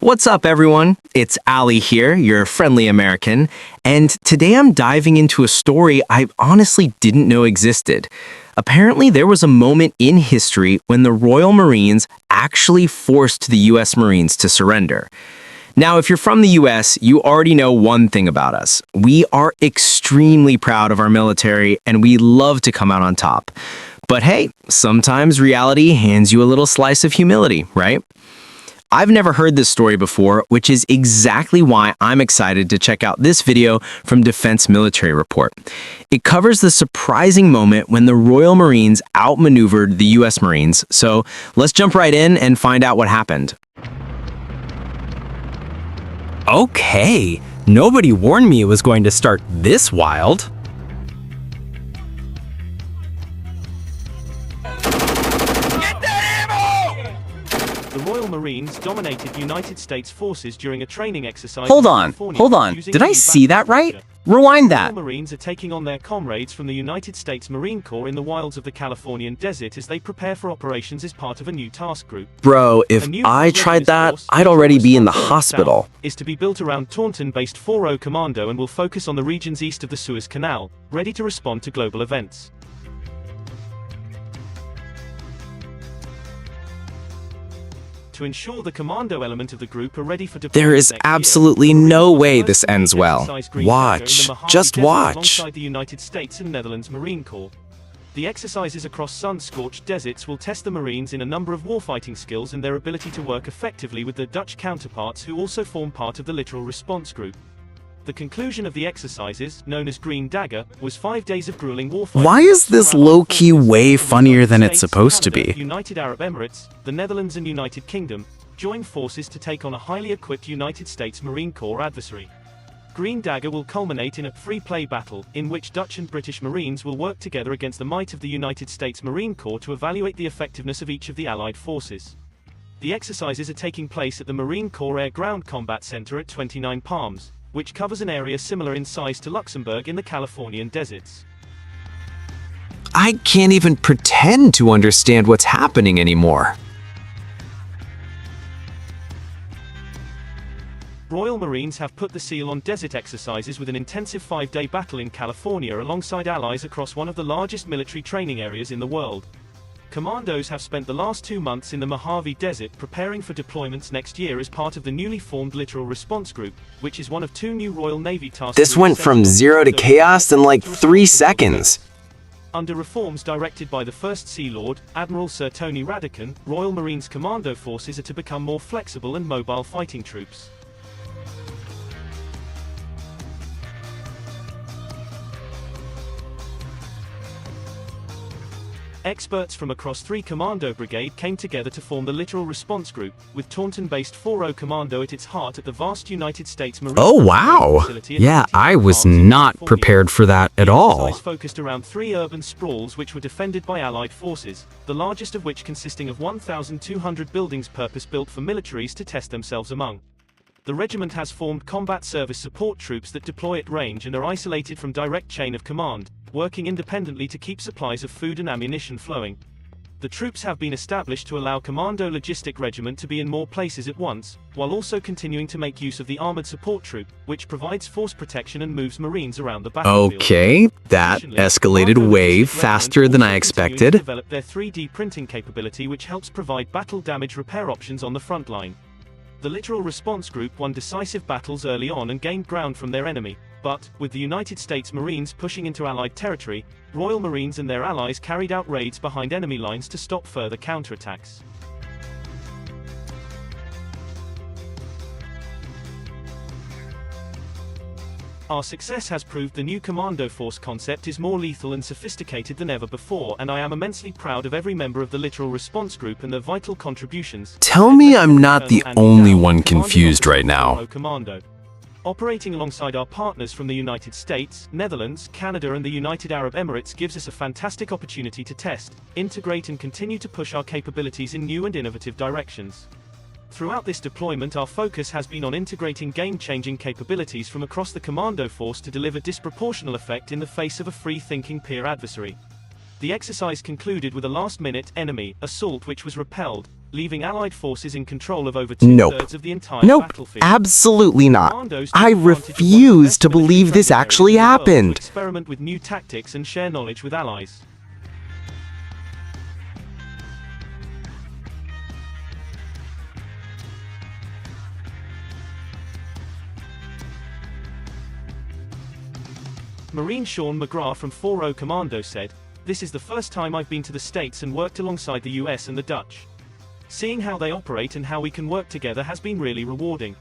What's up, everyone? It's Ali here, your friendly American, and today I'm diving into a story I honestly didn't know existed. Apparently, there was a moment in history when the Royal Marines actually forced the US Marines to surrender. Now, if you're from the US, you already know one thing about us. We are extremely proud of our military, and we love to come out on top. But hey, sometimes reality hands you a little slice of humility, right? I've never heard this story before, which is exactly why I'm excited to check out this video from Defense Military Report. It covers the surprising moment when the Royal Marines outmaneuvered the US Marines, so let's jump right in and find out what happened. Okay, nobody warned me it was going to start this wild. The Royal Marines dominated United States forces during a training exercise. Hold on. Did I see that right? Rewind that. The Royal Marines are taking on their comrades from the United States Marine Corps in the wilds of the Californian desert as they prepare for operations as part of a new task group. Bro, if I tried that, I'd already be in the hospital. Is to be built around Taunton-based 4O Commando and will focus on the regions east of the Suez Canal, ready to respond to global events. To ensure the commando element of the group are ready for deployment. There is absolutely no way this ends well. Watch. Just watch. Alongside the United States and Netherlands Marine Corps. The exercises across sun-scorched deserts will test the Marines in a number of warfighting skills and their ability to work effectively with their Dutch counterparts who also form part of the Littoral Response Group. The conclusion of the exercises, known as Green Dagger, was 5 days of grueling warfighting. Why is this low-key way funnier than it's supposed to be? United Arab Emirates, the Netherlands and United Kingdom join forces to take on a highly equipped United States Marine Corps adversary. Green Dagger will culminate in a free-play battle, in which Dutch and British Marines will work together against the might of the United States Marine Corps to evaluate the effectiveness of each of the Allied forces. The exercises are taking place at the Marine Corps Air Ground Combat Center at 29 Palms, which covers an area similar in size to Luxembourg in the Californian deserts. I can't even pretend to understand what's happening anymore. Royal Marines have put the seal on desert exercises with an intensive 5-day battle in California alongside allies across one of the largest military training areas in the world. Commandos have spent the last 2 months in the Mojave Desert preparing for deployments next year as part of the newly formed Littoral Response Group, which is one of 2 new Royal Navy task This went from 0 to chaos in like 3 seconds. Under reforms directed by the First Sea Lord, Admiral Sir Tony Radakan, Royal Marines Commando forces are to become more flexible and mobile fighting troops. Experts from across 3 Commando Brigade came together to form the Littoral Response Group, with Taunton-based 4O Commando at its heart at the vast United States Marine Oh Corps wow! facility at Yeah, 29 I was Palms in not California. prepared for that at The all. exercise focused around 3 urban sprawls which were defended by Allied forces, the largest of which consisting of 1,200 buildings purpose-built for militaries to test themselves among. The regiment has formed combat service support troops that deploy at range and are isolated from direct chain of command, working independently to keep supplies of food and ammunition flowing. The troops have been established to allow Commando Logistic Regiment to be in more places at once, while also continuing to make use of the Armored Support Troop, which provides force protection and moves Marines around the battlefield. Okay, that Additionally, escalated Commando way Logistic faster Regiment than also I continuing to expected. develop their 3D printing capability, which helps provide battle damage repair options on the front line. The Littoral Response Group won decisive battles early on and gained ground from their enemy, but, with the United States Marines pushing into Allied territory, Royal Marines and their allies carried out raids behind enemy lines to stop further counterattacks. Our success has proved the new Commando Force concept is more lethal and sophisticated than ever before, and I am immensely proud of every member of the Littoral Response Group and their vital contributions. Tell me I'm not the Colonel Andy only Dow, one Commanding confused Officer right now. 4O Commando. Operating alongside our partners from the United States, Netherlands, Canada and the United Arab Emirates gives us a fantastic opportunity to test, integrate and continue to push our capabilities in new and innovative directions. Throughout this deployment, our focus has been on integrating game-changing capabilities from across the Commando Force to deliver disproportional effect in the face of a free-thinking peer adversary. The exercise concluded with a last-minute enemy assault which was repelled, leaving Allied forces in control of over Nope. two-thirds of the entire Nope, battlefield. absolutely not. Commandos I took advantage of one of the refuse best to military believe this training actually areas in the world to happened. experiment with new tactics and share knowledge with allies. Marine Sean McGrath from 4O Commando said, "This is the first time I've been to the States and worked alongside the US and the Dutch. Seeing how they operate and how we can work together has been really rewarding.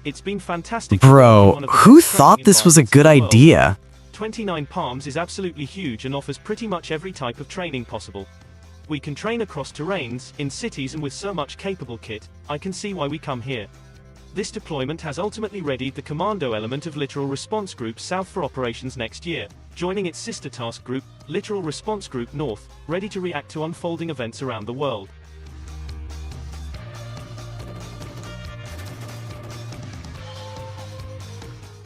It's been fantastic." to work in Bro, one of the who best training thought this was a environments in good the world. idea? 29 Palms is absolutely huge and offers pretty much every type of training possible. We can train across terrains, in cities, and with so much capable kit, I can see why we come here. This deployment has ultimately readied the commando element of Littoral Response Group South for operations next year, joining its sister task group, Littoral Response Group North, ready to react to unfolding events around the world.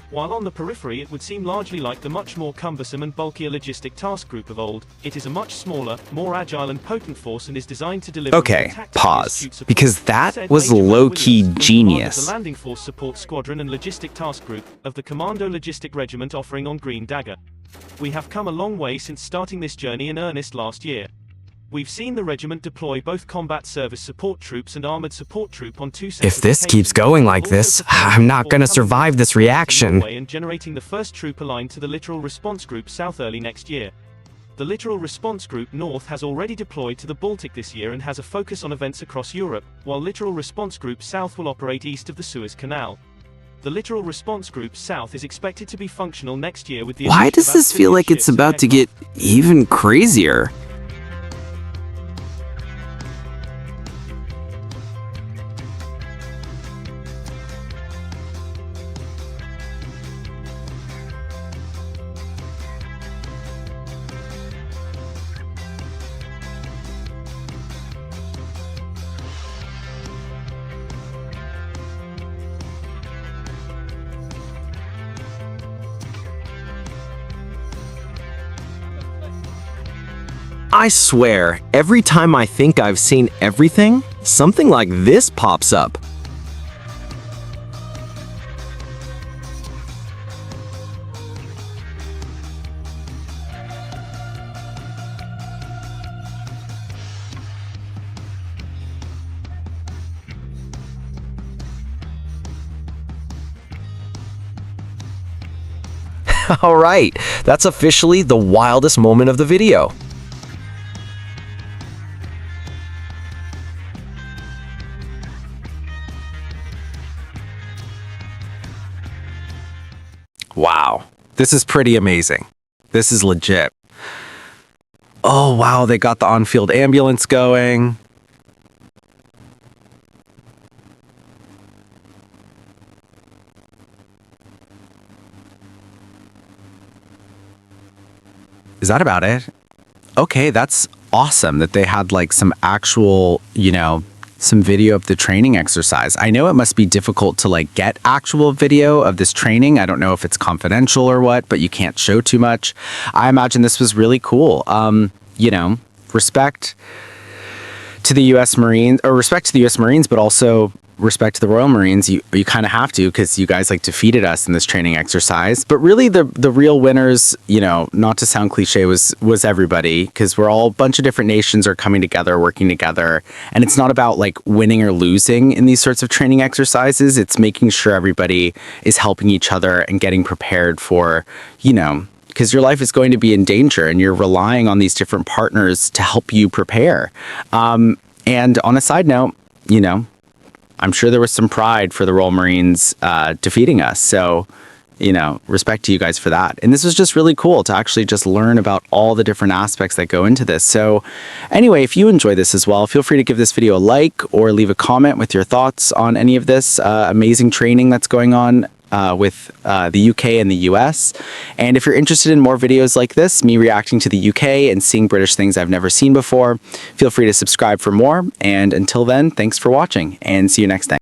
While on the periphery it would seem largely like the much more cumbersome and bulkier Logistic Task Group of old, it is a much smaller, more agile and potent force and is designed to deliver Okay, more tactically pause, astute support, because that said was Major Matt low-key Williams, who's command of genius. the Landing Force Support Squadron and Logistic Task Group of the Commando Logistic Regiment offering on Green Dagger. We have come a long way since starting this journey in earnest last year. We've seen the regiment deploy both combat service support troops and armored support troop on two separate If this keeps occasions, going like also this, preparing I'm not for gonna forthcoming survive this missions in reaction. Norway and generating the first troop aligned to the Littoral Response Group South early next year. The Littoral Response Group North has already deployed to the Baltic this year and has a focus on events across Europe, while Littoral Response Group South will operate east of the Suez Canal. The Littoral Response Group South is expected to be functional next year with the Why addition does of this feel like amphibious it's ships and about to get aircraft. even crazier? I swear, every time I think I've seen everything, something like this pops up. Alright, that's officially the wildest moment of the video. Wow, this is pretty amazing. This is legit. Oh wow, they got the on-field ambulance going. Is that about it? Okay, that's awesome that they had like some actual, some video of the training exercise. I know it must be difficult to like get actual video of this training. I don't know if it's confidential or what, but you can't show too much. I imagine this was really cool. Respect to the U.S. Marines, or respect to the U.S. Marines, but also respect to the Royal Marines. You kind of have to, because you guys like defeated us in this training exercise. But really the real winners, not to sound cliche, was everybody, because we're all a bunch of different nations are coming together, working together. And it's not about like winning or losing in these sorts of training exercises. It's making sure everybody is helping each other and getting prepared for, because your life is going to be in danger and you're relying on these different partners to help you prepare. And on a side note, I'm sure there was some pride for the Royal Marines defeating us. So, respect to you guys for that. And this was just really cool to actually just learn about all the different aspects that go into this. So anyway, if you enjoy this as well, feel free to give this video a like or leave a comment with your thoughts on any of this amazing training that's going on with the UK and the US. And if you're interested in more videos like this, me reacting to the UK and seeing British things I've never seen before, feel free to subscribe for more. And until then, thanks for watching and see you next time.